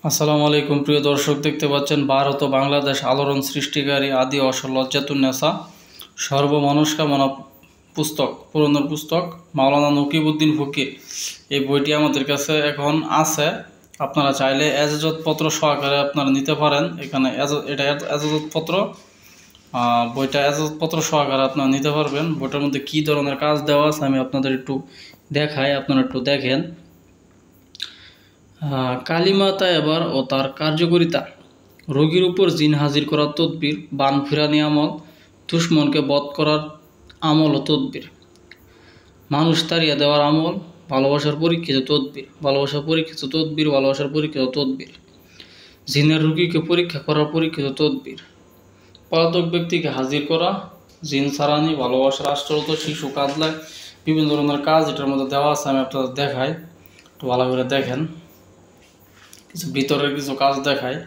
আসসালামু আলাইকুম প্রিয় দর্শক, দেখতে পাচ্ছেন ভারত ও বাংলাদেশ আলোড়ন সৃষ্টিকারী আদি অসল লজ্জাতুন্নেসা সর্বমনস্কামনা পুস্তক, পুরনো পুস্তক মাওলানা নকিবউদ্দিন ফকির। এই বইটি আমাদের কাছে এখন আছে। আপনারা চাইলে এজাজতপত্র সহকারে আপনারা নিতে পারেন। এখানে এটা এজাজতপত্র, বইটা এজাজতপত্র সহকারে আপনারা নিতে পারবেন। বইটার মধ্যে কী ধরনের কাজ দেওয়া আছে আমি আপনাদের একটু দেখাই, আপনারা একটু দেখেন। কালিমা তায়বার ও তার কার্যকারিতা, রোগীর উপর জিন হাজির করার তদবির, বান ফিরানি আমল, দুশ্মনকে বধ করার আমল ও তদবির, মানুষ তাড়িয়ে দেওয়ার আমল, ভালোবাসার পরীক্ষিত তদবির, ভালোবাসার পরীক্ষিত তদবির, ভালোবাসার পরীক্ষিত তদবির, জিনের রোগীকে পরীক্ষা করার পরীক্ষিত তদবির, পলাতক ব্যক্তিকে হাজির করা, জিন সারানি, ভালোবাসার আশ্চর্য, শিশু কাঁদলায়, বিভিন্ন ধরনের কাজ এটার মধ্যে দেওয়া আছে। আমি আপনাদের দেখাই, একটু ভালো করে দেখেন। কিছু ভিতরের কিছু কাজ দেখায়।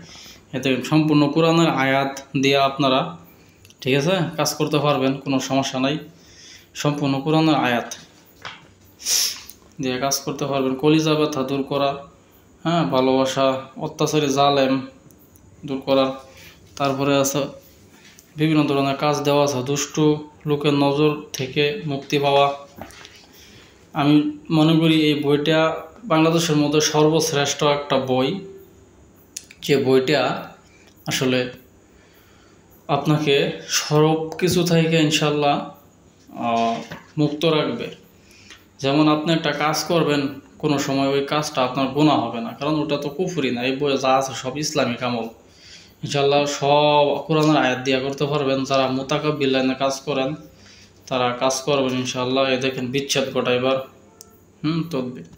এতে সম্পূর্ণ কোরআনের আয়াত দিয়ে আপনারা, ঠিক আছে, কাজ করতে পারবেন, কোনো সমস্যা নাই। সম্পূর্ণ কোরআনের আয়াত দিয়ে কাজ করতে পারবেন। কলিজা ব্যথা দূর করা, ভালোবাসা, অত্যাচারী জালেম দূর করার। তারপরে আছে বিভিন্ন ধরনের কাজ দেওয়া আছে। দুষ্টু লোকের নজর থেকে মুক্তি পাওয়া। আমি মনে করি এই বইটা বাংলাদেশের মধ্যে সর্বশ্রেষ্ঠ একটা বই, যে বইটা আসলে আপনাকে সব কিছু থেকে ইনশাল্লাহ মুক্ত রাখবে। যেমন আপনি একটা কাজ করবেন, কোনো সময় ওই কাজটা আপনার গুনাহ হবে না, কারণ ওটা তো কুফরি না। এই বইয়ে যা আছে সব ইসলামিক আমল। ইনশাল্লাহ সব কোরআনের আয়াত দিয়া করতে পারবেন। যারা মুতাকাব্বির লাইনে কাজ করেন তারা কাজ করবেন ইনশাল্লাহ। এ দেখেন বিচ্ছেদ ঘটাইবার তদবির।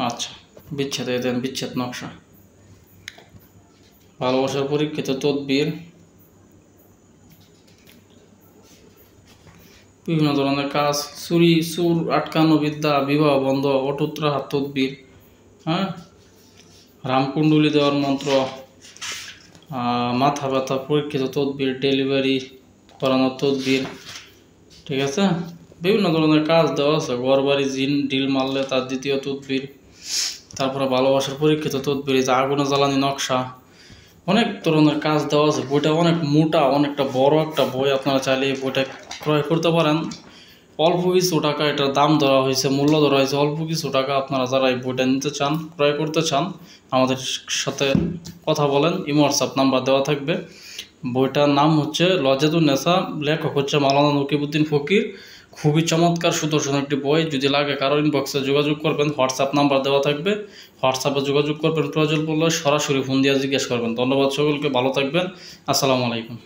আচ্ছা, বিচ্ছেদ, এই দেন বিচ্ছেদ নকশা, ভালোবাসার পরীক্ষিত তদবির, বিভিন্ন ধরনের কাজ, সুর আটকানো বিদ্যা, বিবাহ বন্ধ, অটুট রাহার তদবির, রামকুণ্ডলী দেওয়ার মন্ত্র, মাথা ব্যথা পরীক্ষিত তদবির, ডেলিভারি করানোর তদবির, ঠিক আছে। বিভিন্ন ধরনের কাজ দেওয়া আছে। ঘরবাড়ি জিন ডিল মারলে তার দ্বিতীয় তদবির। তারপরে ভালোবাসার পরীক্ষিত তদবির, যে আগুনে জ্বালানি নকশা, অনেক ধরনের কাজ দেওয়া আছে। বইটা অনেক মোটা, অনেকটা বড় একটা বই। আপনারা চাইলে এই বইটা ক্রয় করতে পারেন। অল্প কিছু টাকা এটার দাম ধরা হয়েছে, মূল্য ধরা হয়েছে অল্প কিছু টাকা। আপনারা যারা এই বইটা নিতে চান, ক্রয় করতে চান, আমাদের সাথে কথা বলেন। ইমো হোয়াটসঅ্যাপ নাম্বার দেওয়া থাকবে। বইটার নাম হচ্ছে লজ্জাতুন্নেসা, লেখক হচ্ছে মাওলানা নকিবউদ্দিন ফকির। খুবই চমৎকার সুদর্শন একটি বই। যদি লাগে কারো ইনবক্সে যোগাযোগ করবেন, হোয়াটসঅ্যাপ নাম্বার দেওয়া থাকবে, হোয়াটসঅ্যাপে যোগাযোগ করবেন। প্রয়োজন পড়লে সরাসরি ফোন দিয়ে জিজ্ঞেস করবেন। ধন্যবাদ সকলকে, ভালো থাকবেন। আসসালামু আলাইকুম।